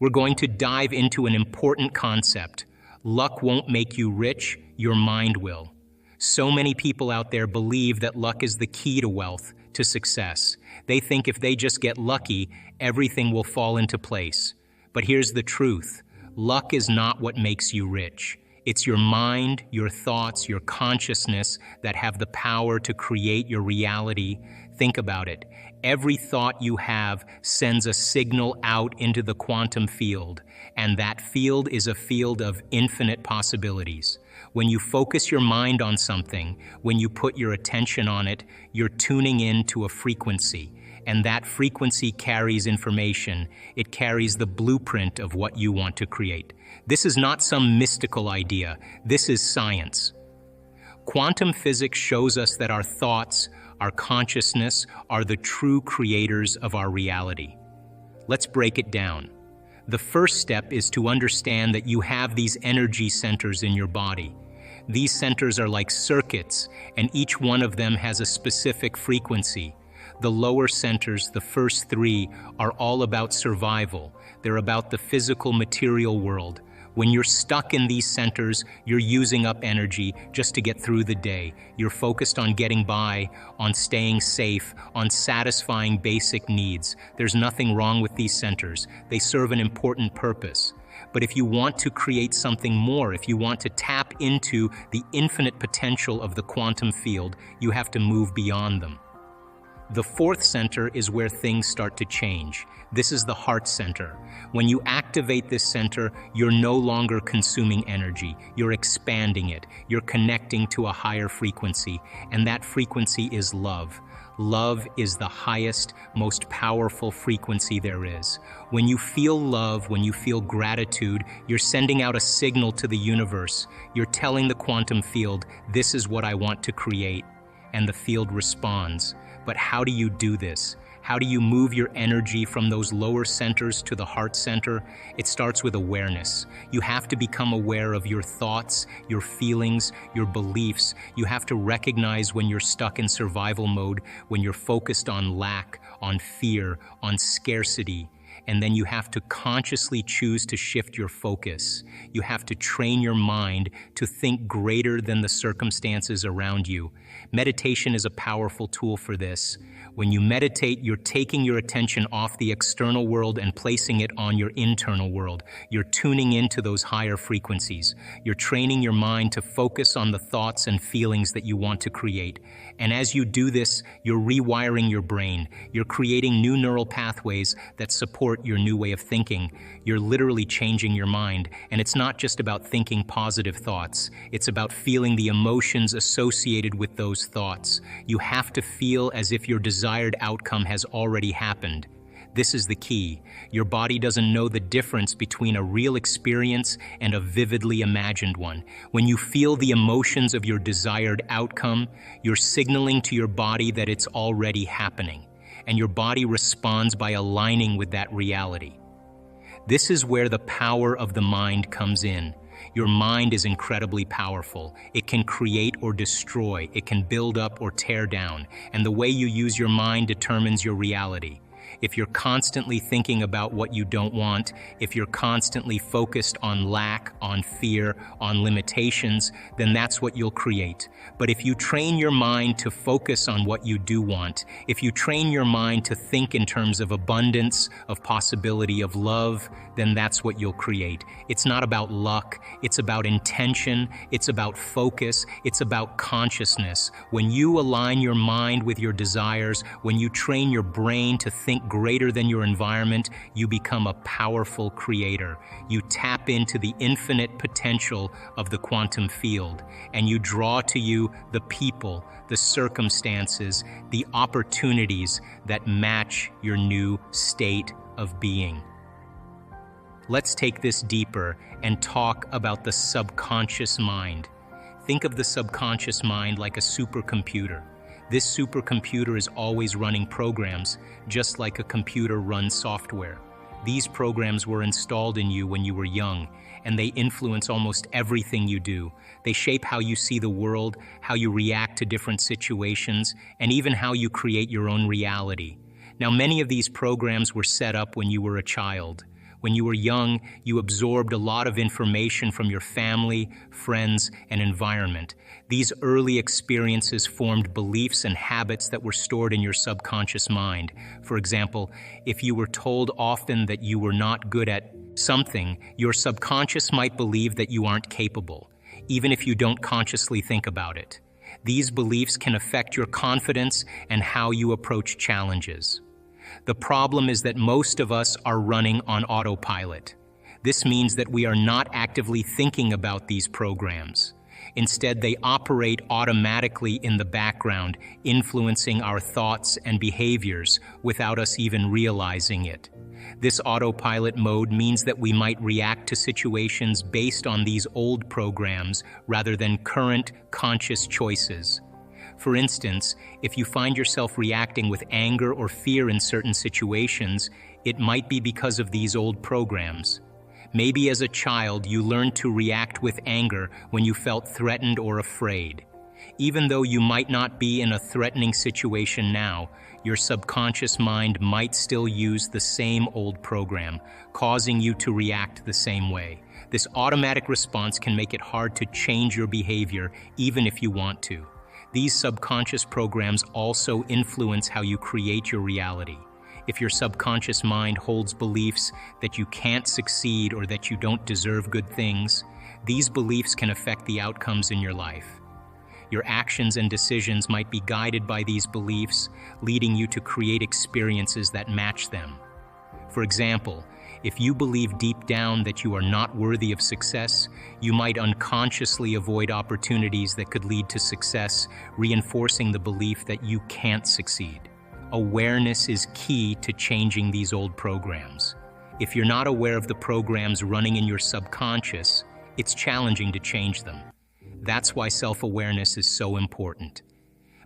We're going to dive into an important concept. Luck won't make you rich, your mind will. So many people out there believe that luck is the key to wealth, to success. They think if they just get lucky, everything will fall into place. But here's the truth. Luck is not what makes you rich. It's your mind, your thoughts, your consciousness that have the power to create your reality. Think about it. Every thought you have sends a signal out into the quantum field, and that field is a field of infinite possibilities. When you focus your mind on something, when you put your attention on it, you're tuning in to a frequency, and that frequency carries information. It carries the blueprint of what you want to create. This is not some mystical idea. This is science. Quantum physics shows us that our thoughts, our consciousness, are the true creators of our reality. Let's break it down. The first step is to understand that you have these energy centers in your body. These centers are like circuits, and each one of them has a specific frequency. The lower centers, the first three, are all about survival. They're about the physical material world. When you're stuck in these centers, you're using up energy just to get through the day. You're focused on getting by, on staying safe, on satisfying basic needs. There's nothing wrong with these centers. They serve an important purpose. But if you want to create something more, if you want to tap into the infinite potential of the quantum field, you have to move beyond them. The fourth center is where things start to change. This is the heart center. When you activate this center, you're no longer consuming energy. You're expanding it. You're connecting to a higher frequency, and that frequency is love. Love is the highest, most powerful frequency there is. When you feel love, when you feel gratitude, you're sending out a signal to the universe. You're telling the quantum field, this is what I want to create, and the field responds. But how do you do this? How do you move your energy from those lower centers to the heart center? It starts with awareness. You have to become aware of your thoughts, your feelings, your beliefs. You have to recognize when you're stuck in survival mode, when you're focused on lack, on fear, on scarcity. And then you have to consciously choose to shift your focus. You have to train your mind to think greater than the circumstances around you. Meditation is a powerful tool for this. When you meditate, you're taking your attention off the external world and placing it on your internal world. You're tuning into those higher frequencies. You're training your mind to focus on the thoughts and feelings that you want to create. And as you do this, you're rewiring your brain. You're creating new neural pathways that support your new way of thinking. You're literally changing your mind. And it's not just about thinking positive thoughts. It's about feeling the emotions associated with those thoughts. You have to feel as if your desired outcome has already happened. This is the key. Your body doesn't know the difference between a real experience and a vividly imagined one. When you feel the emotions of your desired outcome, you're signaling to your body that it's already happening, and your body responds by aligning with that reality. This is where the power of the mind comes in. Your mind is incredibly powerful. It can create or destroy. It can build up or tear down. And the way you use your mind determines your reality. If you're constantly thinking about what you don't want, if you're constantly focused on lack, on fear, on limitations, then that's what you'll create. But if you train your mind to focus on what you do want, if you train your mind to think in terms of abundance, of possibility, of love, then that's what you'll create. It's not about luck, it's about intention, it's about focus, it's about consciousness. When you align your mind with your desires, when you train your brain to think greater than your environment, you become a powerful creator. You tap into the infinite potential of the quantum field, and you draw to you the people, the circumstances, the opportunities that match your new state of being. Let's take this deeper and talk about the subconscious mind. Think of the subconscious mind like a supercomputer. This supercomputer is always running programs, just like a computer runs software. These programs were installed in you when you were young, and they influence almost everything you do. They shape how you see the world, how you react to different situations, and even how you create your own reality. Now, many of these programs were set up when you were a child. When you were young, you absorbed a lot of information from your family, friends, and environment. These early experiences formed beliefs and habits that were stored in your subconscious mind. For example, if you were told often that you were not good at something, your subconscious might believe that you aren't capable, even if you don't consciously think about it. These beliefs can affect your confidence and how you approach challenges. The problem is that most of us are running on autopilot. This means that we are not actively thinking about these programs. Instead, they operate automatically in the background, influencing our thoughts and behaviors without us even realizing it. This autopilot mode means that we might react to situations based on these old programs rather than current, conscious choices. For instance, if you find yourself reacting with anger or fear in certain situations, it might be because of these old programs. Maybe as a child, you learned to react with anger when you felt threatened or afraid. Even though you might not be in a threatening situation now, your subconscious mind might still use the same old program, causing you to react the same way. This automatic response can make it hard to change your behavior, even if you want to. These subconscious programs also influence how you create your reality. If your subconscious mind holds beliefs that you can't succeed or that you don't deserve good things, these beliefs can affect the outcomes in your life. Your actions and decisions might be guided by these beliefs, leading you to create experiences that match them. For example, if you believe deep down that you are not worthy of success, you might unconsciously avoid opportunities that could lead to success, reinforcing the belief that you can't succeed. Awareness is key to changing these old programs. If you're not aware of the programs running in your subconscious, it's challenging to change them. That's why self-awareness is so important.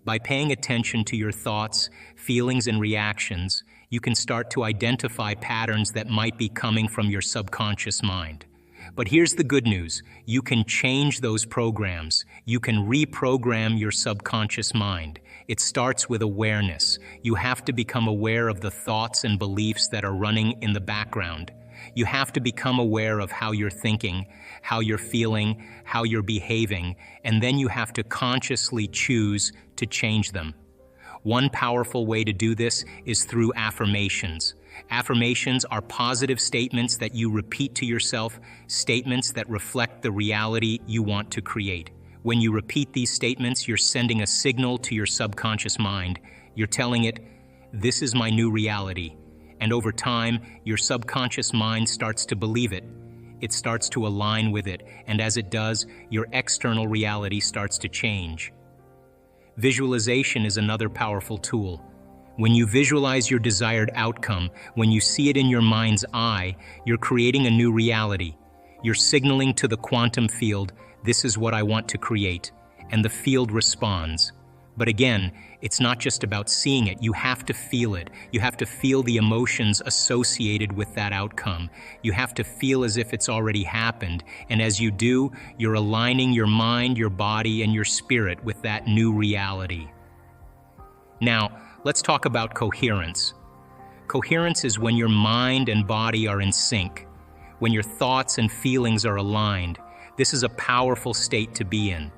By paying attention to your thoughts, feelings, and reactions, you can start to identify patterns that might be coming from your subconscious mind. But here's the good news. You can change those programs. You can reprogram your subconscious mind. It starts with awareness. You have to become aware of the thoughts and beliefs that are running in the background. You have to become aware of how you're thinking, how you're feeling, how you're behaving, and then you have to consciously choose to change them. One powerful way to do this is through affirmations. Affirmations are positive statements that you repeat to yourself, statements that reflect the reality you want to create. When you repeat these statements, you're sending a signal to your subconscious mind. You're telling it, "This is my new reality." And over time, your subconscious mind starts to believe it. It starts to align with it, and as it does, your external reality starts to change. Visualization is another powerful tool. When you visualize your desired outcome, when you see it in your mind's eye, you're creating a new reality. You're signaling to the quantum field, "This is what I want to create," and the field responds. But again, it's not just about seeing it. You have to feel it. You have to feel the emotions associated with that outcome. You have to feel as if it's already happened. And as you do, you're aligning your mind, your body, and your spirit with that new reality. Now, let's talk about coherence. Coherence is when your mind and body are in sync, when your thoughts and feelings are aligned. This is a powerful state to be in.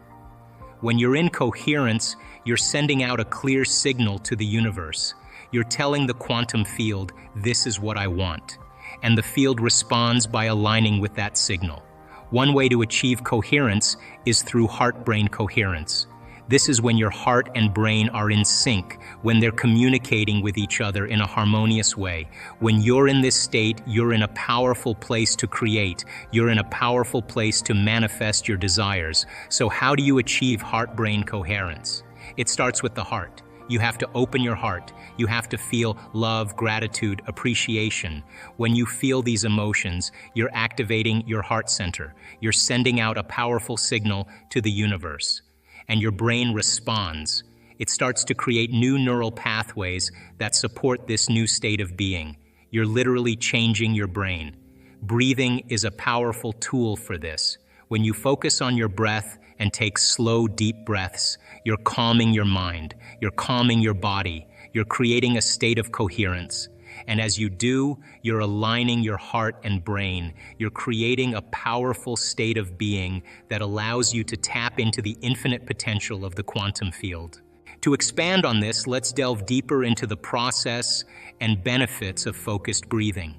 When you're in coherence, you're sending out a clear signal to the universe. You're telling the quantum field, "This is what I want." And the field responds by aligning with that signal. One way to achieve coherence is through heart-brain coherence. This is when your heart and brain are in sync, when they're communicating with each other in a harmonious way. When you're in this state, you're in a powerful place to create. You're in a powerful place to manifest your desires. So how do you achieve heart-brain coherence? It starts with the heart. You have to open your heart. You have to feel love, gratitude, appreciation. When you feel these emotions, you're activating your heart center. You're sending out a powerful signal to the universe. And your brain responds. It starts to create new neural pathways that support this new state of being. You're literally changing your brain. Breathing is a powerful tool for this. When you focus on your breath and take slow, deep breaths, you're calming your mind, you're calming your body, you're creating a state of coherence. And as you do, you're aligning your heart and brain. You're creating a powerful state of being that allows you to tap into the infinite potential of the quantum field. To expand on this, let's delve deeper into the process and benefits of focused breathing.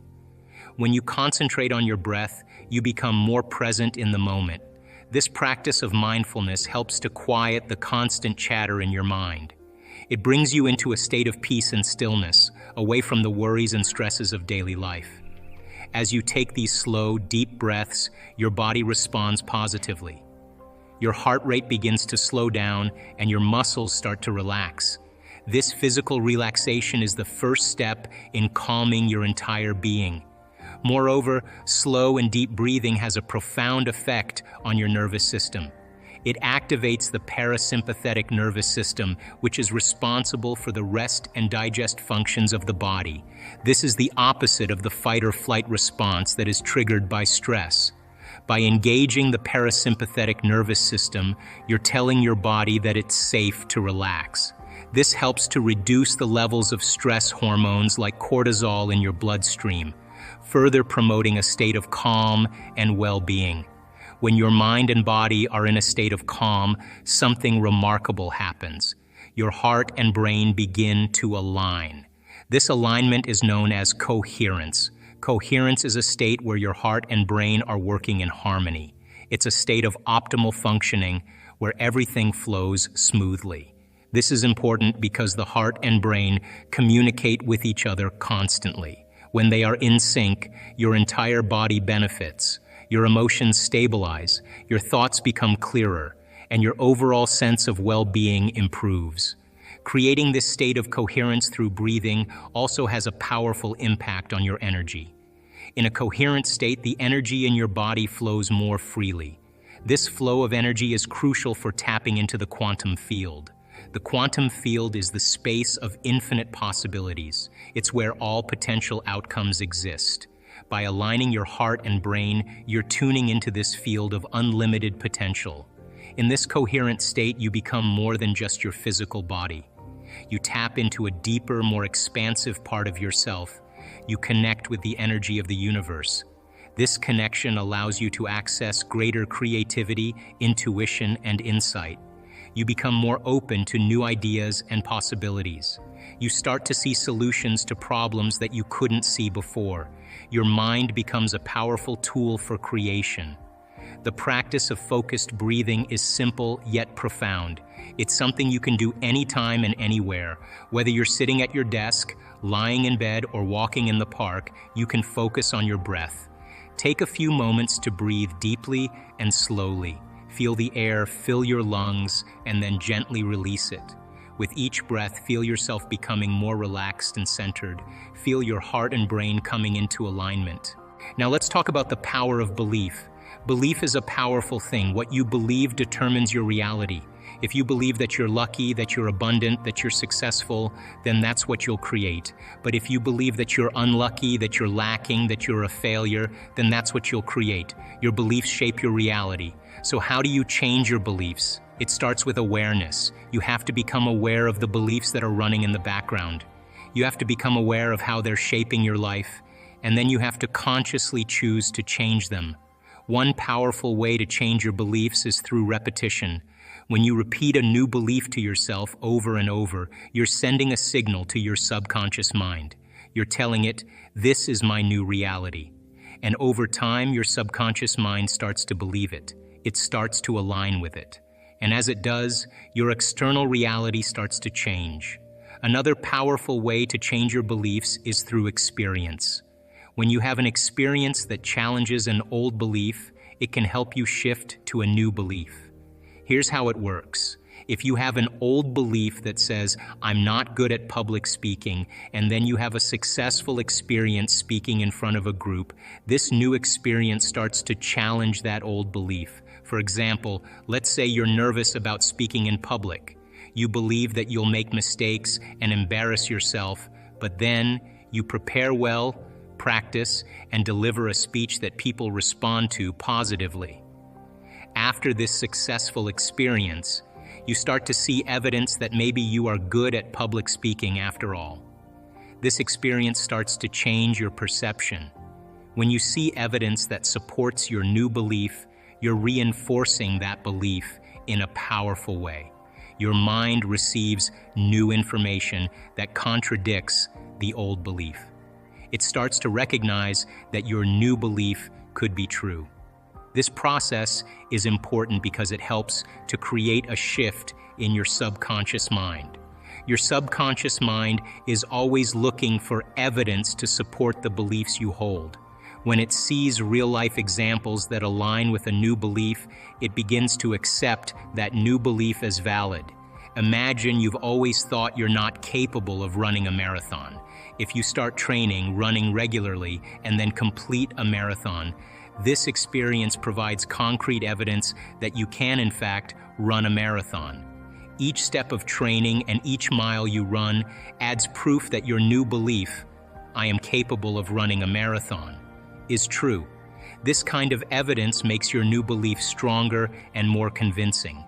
When you concentrate on your breath, you become more present in the moment. This practice of mindfulness helps to quiet the constant chatter in your mind. It brings you into a state of peace and stillness, away from the worries and stresses of daily life. As you take these slow, deep breaths, your body responds positively. Your heart rate begins to slow down and your muscles start to relax. This physical relaxation is the first step in calming your entire being. Moreover, slow and deep breathing has a profound effect on your nervous system. It activates the parasympathetic nervous system, which is responsible for the rest and digest functions of the body. This is the opposite of the fight or flight response that is triggered by stress. By engaging the parasympathetic nervous system, you're telling your body that it's safe to relax. This helps to reduce the levels of stress hormones like cortisol in your bloodstream, further promoting a state of calm and well-being. When your mind and body are in a state of calm, something remarkable happens. Your heart and brain begin to align. This alignment is known as coherence. Coherence is a state where your heart and brain are working in harmony. It's a state of optimal functioning where everything flows smoothly. This is important because the heart and brain communicate with each other constantly. When they are in sync, your entire body benefits. Your emotions stabilize, your thoughts become clearer, and your overall sense of well-being improves. Creating this state of coherence through breathing also has a powerful impact on your energy. In a coherent state, the energy in your body flows more freely. This flow of energy is crucial for tapping into the quantum field. The quantum field is the space of infinite possibilities. It's where all potential outcomes exist. By aligning your heart and brain, you're tuning into this field of unlimited potential. In this coherent state, you become more than just your physical body. You tap into a deeper, more expansive part of yourself. You connect with the energy of the universe. This connection allows you to access greater creativity, intuition, and insight. You become more open to new ideas and possibilities. You start to see solutions to problems that you couldn't see before. Your mind becomes a powerful tool for creation. The practice of focused breathing is simple yet profound. It's something you can do anytime and anywhere. Whether you're sitting at your desk, lying in bed, or walking in the park, you can focus on your breath. Take a few moments to breathe deeply and slowly. Feel the air fill your lungs and then gently release it. With each breath, feel yourself becoming more relaxed and centered. Feel your heart and brain coming into alignment. Now let's talk about the power of belief. Belief is a powerful thing. What you believe determines your reality. If you believe that you're lucky, that you're abundant, that you're successful, then that's what you'll create. But if you believe that you're unlucky, that you're lacking, that you're a failure, then that's what you'll create. Your beliefs shape your reality. So how do you change your beliefs? It starts with awareness. You have to become aware of the beliefs that are running in the background. You have to become aware of how they're shaping your life, and then you have to consciously choose to change them. One powerful way to change your beliefs is through repetition. When you repeat a new belief to yourself over and over, you're sending a signal to your subconscious mind. You're telling it, "This is my new reality." And over time, your subconscious mind starts to believe it. It starts to align with it. And as it does, your external reality starts to change. Another powerful way to change your beliefs is through experience. When you have an experience that challenges an old belief, it can help you shift to a new belief. Here's how it works. If you have an old belief that says, "I'm not good at public speaking," and then you have a successful experience speaking in front of a group, this new experience starts to challenge that old belief. For example, let's say you're nervous about speaking in public. You believe that you'll make mistakes and embarrass yourself, but then you prepare well, practice, and deliver a speech that people respond to positively. After this successful experience, you start to see evidence that maybe you are good at public speaking after all. This experience starts to change your perception. When you see evidence that supports your new belief, you're reinforcing that belief in a powerful way. Your mind receives new information that contradicts the old belief. It starts to recognize that your new belief could be true. This process is important because it helps to create a shift in your subconscious mind. Your subconscious mind is always looking for evidence to support the beliefs you hold. When it sees real-life examples that align with a new belief, it begins to accept that new belief as valid. Imagine you've always thought you're not capable of running a marathon. If you start training, running regularly, and then complete a marathon, this experience provides concrete evidence that you can, in fact, run a marathon. Each step of training and each mile you run adds proof that your new belief, "I am capable of running a marathon," is true. This kind of evidence makes your new belief stronger and more convincing.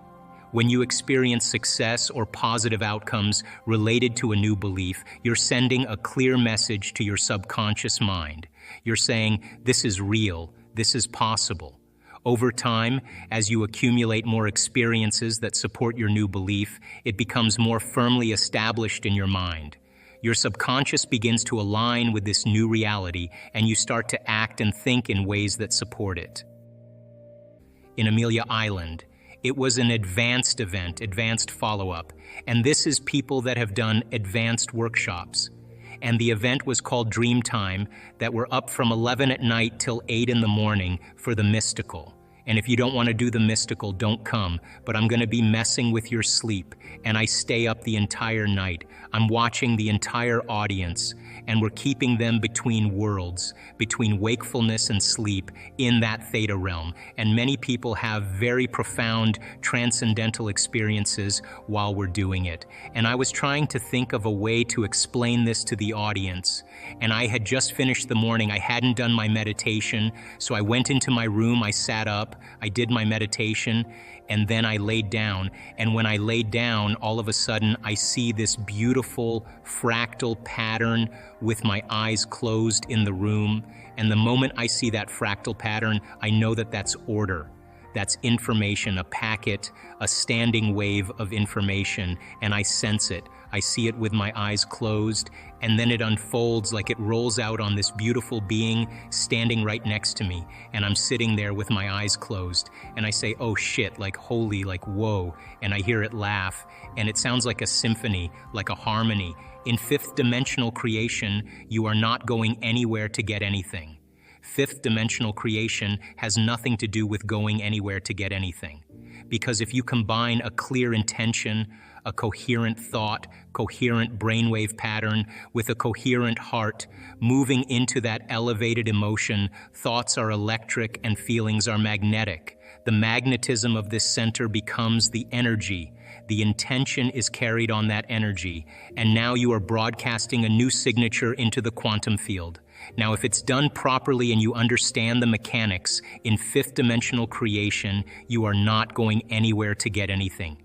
When you experience success or positive outcomes related to a new belief, you're sending a clear message to your subconscious mind. You're saying, "This is real, this is possible." Over time, as you accumulate more experiences that support your new belief, it becomes more firmly established in your mind. Your subconscious begins to align with this new reality, and you start to act and think in ways that support it. In Amelia Island, it was an advanced event, advanced follow-up, and this is people that have done advanced workshops. And the event was called Dream Time, that were up from 11 at night till 8 in the morning for the mystical. And if you don't want to do the mystical, don't come, but I'm going to be messing with your sleep, and I stay up the entire night. I'm watching the entire audience, and we're keeping them between worlds, between wakefulness and sleep, in that theta realm. And many people have very profound transcendental experiences while we're doing it. And I was trying to think of a way to explain this to the audience. And I had just finished the morning. I hadn't done my meditation, so I went into my room, I sat up, I did my meditation, and then I laid down. And when I laid down, all of a sudden, I see this beautiful fractal pattern with my eyes closed in the room. And the moment I see that fractal pattern, I know that that's order. That's information, a packet, a standing wave of information, and I sense it. I see it with my eyes closed, and then it unfolds like it rolls out on this beautiful being standing right next to me, and I'm sitting there with my eyes closed, and I say, "Oh shit," like holy, like whoa, and I hear it laugh, and it sounds like a symphony, like a harmony. In fifth dimensional creation, you are not going anywhere to get anything. Fifth dimensional creation has nothing to do with going anywhere to get anything. Because if you combine a clear intention, a coherent thought, coherent brainwave pattern with a coherent heart, moving into that elevated emotion, thoughts are electric and feelings are magnetic. The magnetism of this center becomes the energy. The intention is carried on that energy, and now you are broadcasting a new signature into the quantum field. Now, if it's done properly and you understand the mechanics, in fifth dimensional creation, you are not going anywhere to get anything.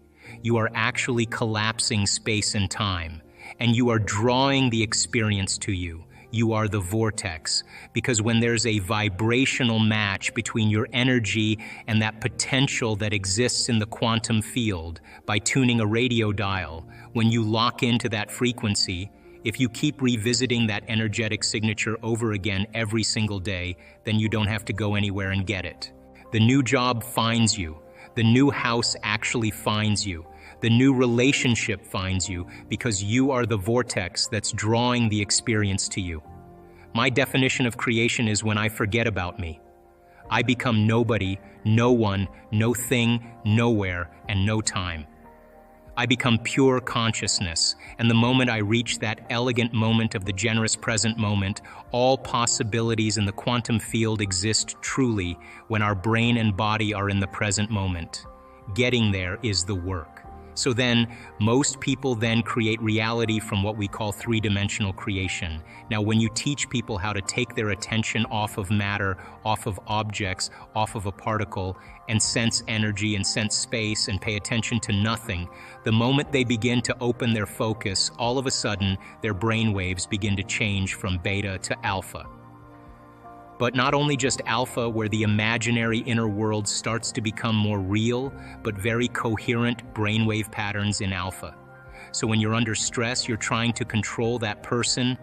You are actually collapsing space and time, and you are drawing the experience to you. You are the vortex, because when there's a vibrational match between your energy and that potential that exists in the quantum field by tuning a radio dial, when you lock into that frequency, if you keep revisiting that energetic signature over again every single day, then you don't have to go anywhere and get it. The new job finds you. The new house actually finds you. The new relationship finds you because you are the vortex that's drawing the experience to you. My definition of creation is when I forget about me. I become nobody, no one, no thing, nowhere, and no time. I become pure consciousness, and the moment I reach that elegant moment of the generous present moment, all possibilities in the quantum field exist truly when our brain and body are in the present moment. Getting there is the work. So then, most people then create reality from what we call three-dimensional creation. Now, when you teach people how to take their attention off of matter, off of objects, off of a particle, and sense energy and sense space and pay attention to nothing, the moment they begin to open their focus, all of a sudden, their brain waves begin to change from beta to alpha. But not only just alpha, where the imaginary inner world starts to become more real, but very coherent brainwave patterns in alpha. So when you're under stress, you're trying to control that person,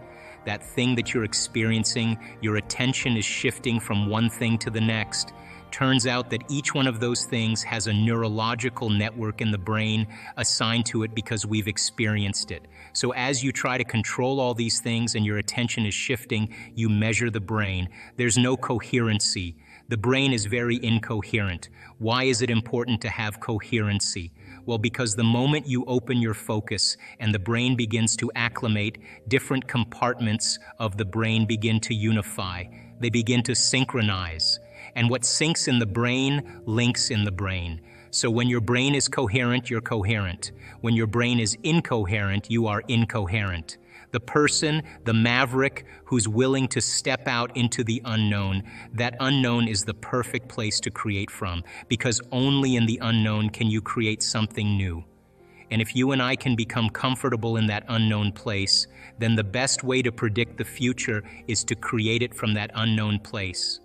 that thing that you're experiencing, your attention is shifting from one thing to the next. Turns out that each one of those things has a neurological network in the brain assigned to it because we've experienced it. So as you try to control all these things and your attention is shifting, you measure the brain. There's no coherency. The brain is very incoherent. Why is it important to have coherency? Well, because the moment you open your focus and the brain begins to acclimate, different compartments of the brain begin to unify. They begin to synchronize. And what syncs in the brain links in the brain. So when your brain is coherent, you're coherent. When your brain is incoherent, you are incoherent. The person, the maverick, who's willing to step out into the unknown, that unknown is the perfect place to create from, because only in the unknown can you create something new. And if you and I can become comfortable in that unknown place, then the best way to predict the future is to create it from that unknown place.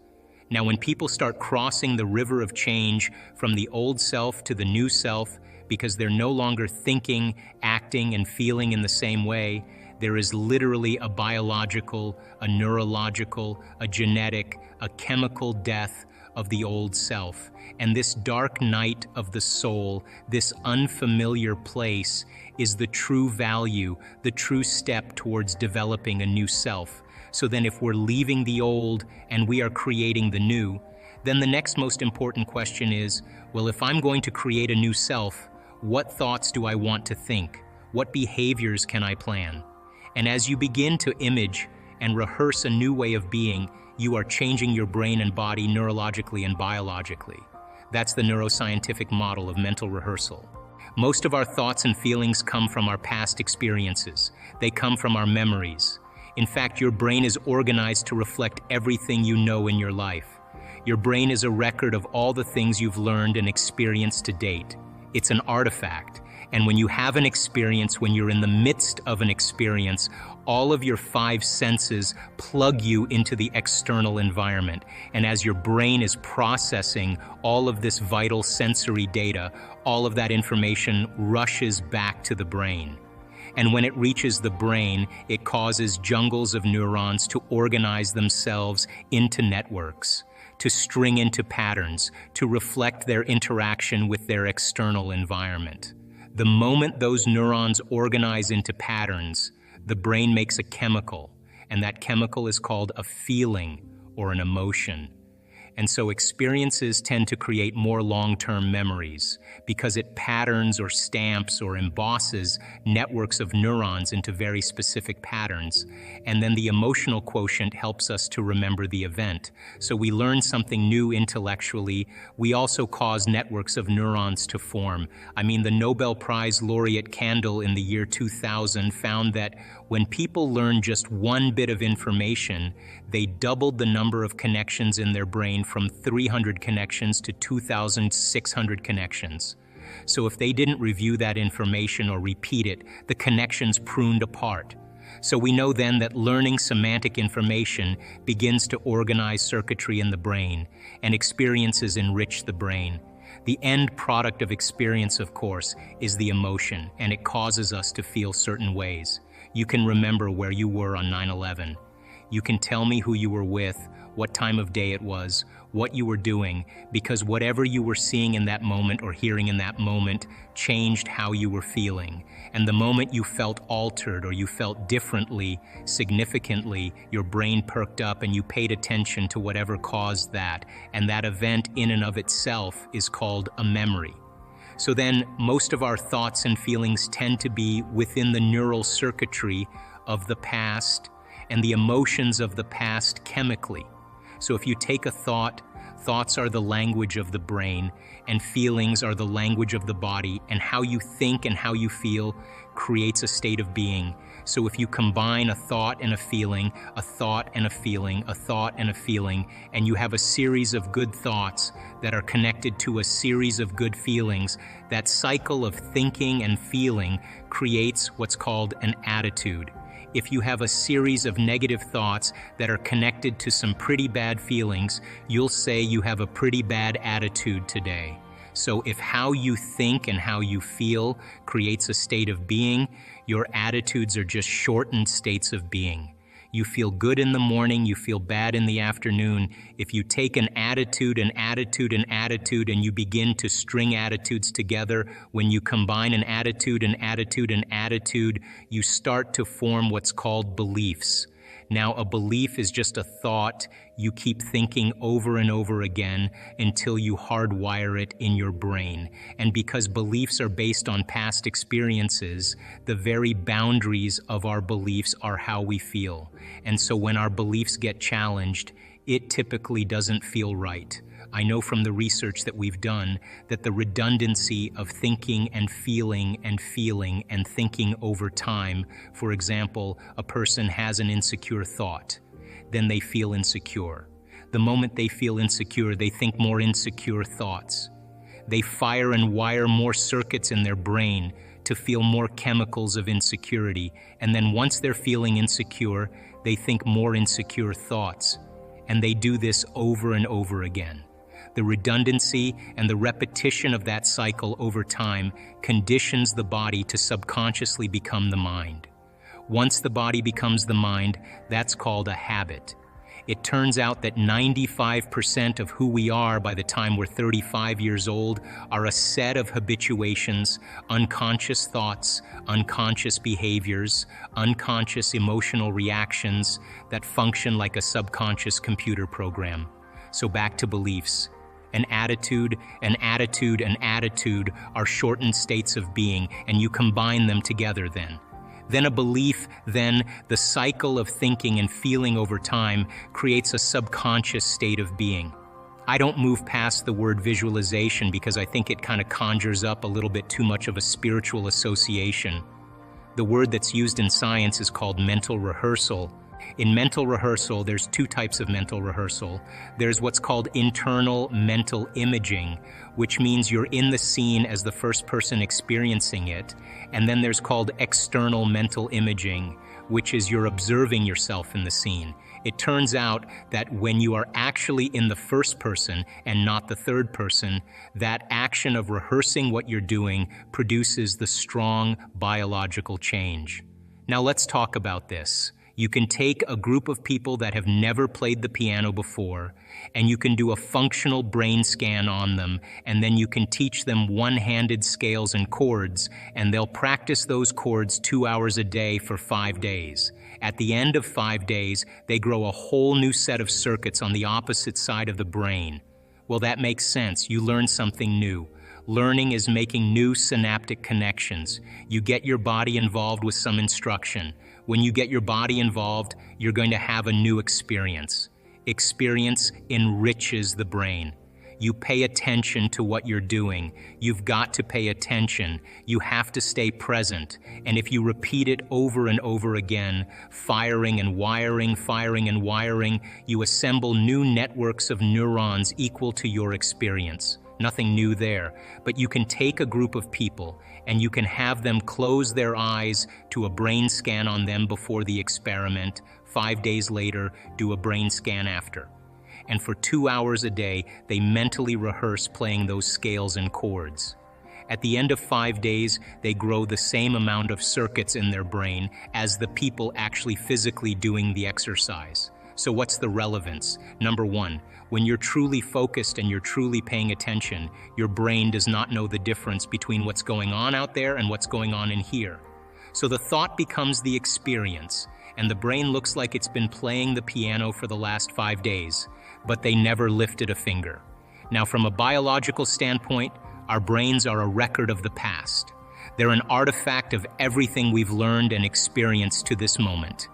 Now, when people start crossing the river of change from the old self to the new self, because they're no longer thinking, acting, and feeling in the same way, there is literally a biological, a neurological, a genetic, a chemical death of the old self. And this dark night of the soul, this unfamiliar place, is the true value, the true step towards developing a new self. So then if we're leaving the old and we are creating the new, then the next most important question is, well, if I'm going to create a new self, what thoughts do I want to think? What behaviors can I plan? And as you begin to image and rehearse a new way of being, you are changing your brain and body neurologically and biologically. That's the neuroscientific model of mental rehearsal. Most of our thoughts and feelings come from our past experiences. They come from our memories. In fact, your brain is organized to reflect everything you know in your life. Your brain is a record of all the things you've learned and experienced to date. It's an artifact. And when you have an experience, when you're in the midst of an experience, all of your five senses plug you into the external environment. And as your brain is processing all of this vital sensory data, all of that information rushes back to the brain. And when it reaches the brain, it causes jungles of neurons to organize themselves into networks, to string into patterns, to reflect their interaction with their external environment. The moment those neurons organize into patterns, the brain makes a chemical, and that chemical is called a feeling or an emotion. And so experiences tend to create more long-term memories because it patterns or stamps or embosses networks of neurons into very specific patterns. And then the emotional quotient helps us to remember the event. So we learn something new intellectually. We also cause networks of neurons to form. I mean, the Nobel Prize laureate Kandel in the year 2000 found that when people learn just one bit of information, they doubled the number of connections in their brain from 300 connections to 2,600 connections. So if they didn't review that information or repeat it, the connections pruned apart. So we know then that learning semantic information begins to organize circuitry in the brain, and experiences enrich the brain. The end product of experience, of course, is the emotion, and it causes us to feel certain ways. You can remember where you were on 9/11. You can tell me who you were with, what time of day it was, what you were doing, because whatever you were seeing in that moment or hearing in that moment changed how you were feeling. And the moment you felt altered or you felt differently, significantly, your brain perked up and you paid attention to whatever caused that. And that event in and of itself is called a memory. So then most of our thoughts and feelings tend to be within the neural circuitry of the past and the emotions of the past chemically. So if you take a thought, Thoughts are the language of the brain, and feelings are the language of the body, and how you think and how you feel creates a state of being. So if you combine a thought and a feeling, a thought and a feeling, a thought and a feeling, and you have a series of good thoughts that are connected to a series of good feelings, that cycle of thinking and feeling creates what's called an attitude. If you have a series of negative thoughts that are connected to some pretty bad feelings, you'll say you have a pretty bad attitude today. So if how you think and how you feel creates a state of being, your attitudes are just shortened states of being. You feel good in the morning, you feel bad in the afternoon. If you take an attitude, an attitude, an attitude, and you begin to string attitudes together, when you combine an attitude, an attitude, an attitude, you start to form what's called beliefs. Now, a belief is just a thought you keep thinking over and over again until you hardwire it in your brain. And because beliefs are based on past experiences, the very boundaries of our beliefs are how we feel. And so when our beliefs get challenged, it typically doesn't feel right. I know from the research that we've done that the redundancy of thinking and feeling and thinking over time, for example, a person has an insecure thought, then they feel insecure. The moment they feel insecure, they think more insecure thoughts. They fire and wire more circuits in their brain to feel more chemicals of insecurity, and then once they're feeling insecure, they think more insecure thoughts. And they do this over and over again. The redundancy and the repetition of that cycle over time conditions the body to subconsciously become the mind. Once the body becomes the mind, that's called a habit. It turns out that 95% of who we are by the time we're 35 years old are a set of habituations, unconscious thoughts, unconscious behaviors, unconscious emotional reactions that function like a subconscious computer program. So back to beliefs. An attitude, an attitude, an attitude are shortened states of being, and you combine them together then. Then a belief, then the cycle of thinking and feeling over time creates a subconscious state of being. I don't move past the word visualization because I think it kind of conjures up a little bit too much of a spiritual association. The word that's used in science is called mental rehearsal. In mental rehearsal, there's two types of mental rehearsal. There's what's called internal mental imaging, which means you're in the scene as the first person experiencing it. And then there's called external mental imaging, which is you're observing yourself in the scene. It turns out that when you are actually in the first person and not the third person, that action of rehearsing what you're doing produces the strong biological change. Now let's talk about this. You can take a group of people that have never played the piano before, and you can do a functional brain scan on them, and then you can teach them one-handed scales and chords, and they'll practice those chords 2 hours a day for 5 days. At the end of 5 days, they grow a whole new set of circuits on the opposite side of the brain. Well, that makes sense. You learn something new. Learning is making new synaptic connections. You get your body involved with some instruction. When you get your body involved, you're going to have a new experience. Experience enriches the brain. You pay attention to what you're doing. You've got to pay attention. You have to stay present. And if you repeat it over and over again, firing and wiring, you assemble new networks of neurons equal to your experience. Nothing new there, but you can take a group of people and you can have them close their eyes to a brain scan on them before the experiment. 5 days later, do a brain scan after. And for 2 hours a day, they mentally rehearse playing those scales and chords. At the end of 5 days, they grow the same amount of circuits in their brain as the people actually physically doing the exercise. So what's the relevance? Number one, when you're truly focused and you're truly paying attention, your brain does not know the difference between what's going on out there and what's going on in here. So the thought becomes the experience, and the brain looks like it's been playing the piano for the last 5 days, but they never lifted a finger. Now, from a biological standpoint, our brains are a record of the past. They're an artifact of everything we've learned and experienced to this moment.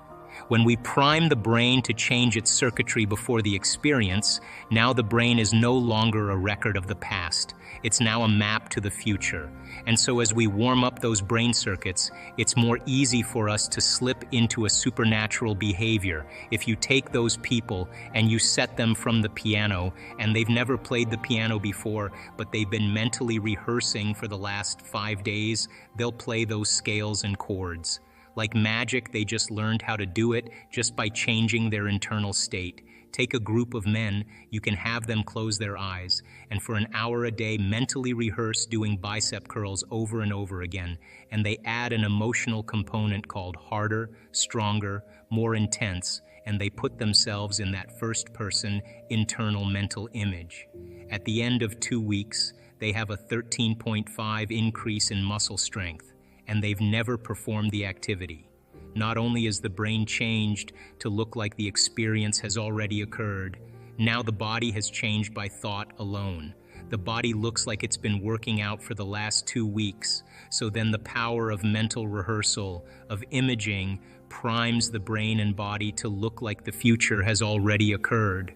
When we prime the brain to change its circuitry before the experience, now the brain is no longer a record of the past. It's now a map to the future. And so as we warm up those brain circuits, it's more easy for us to slip into a supernatural behavior. If you take those people and you set them from the piano, and they've never played the piano before, but they've been mentally rehearsing for the last 5 days, they'll play those scales and chords. Like magic, they just learned how to do it just by changing their internal state. Take a group of men, you can have them close their eyes, and for an hour a day mentally rehearse doing bicep curls over and over again, and they add an emotional component called harder, stronger, more intense, and they put themselves in that first-person internal mental image. At the end of 2 weeks, they have a 13.5 increase in muscle strength, and they've never performed the activity. Not only is the brain changed to look like the experience has already occurred, now the body has changed by thought alone. The body looks like it's been working out for the last 2 weeks, so then the power of mental rehearsal, of imaging, primes the brain and body to look like the future has already occurred.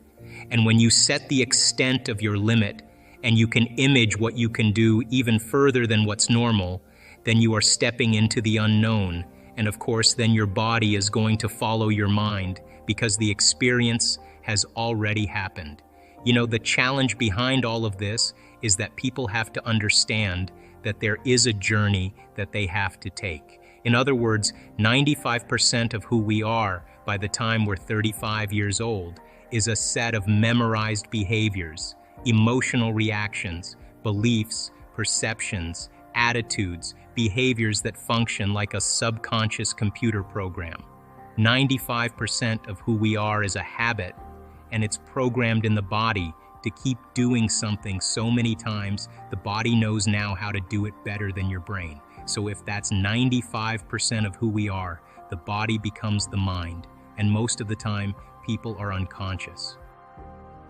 And when you set the extent of your limit, and you can image what you can do even further than what's normal, then you are stepping into the unknown, and of course then your body is going to follow your mind because the experience has already happened. You know, the challenge behind all of this is that people have to understand that there is a journey that they have to take. In other words, 95% of who we are by the time we're 35 years old is a set of memorized behaviors, emotional reactions, beliefs, perceptions, attitudes, behaviors that function like a subconscious computer program. 95% of who we are is a habit, and it's programmed in the body to keep doing something so many times, the body knows now how to do it better than your brain. So if that's 95% of who we are, the body becomes the mind, and most of the time, people are unconscious.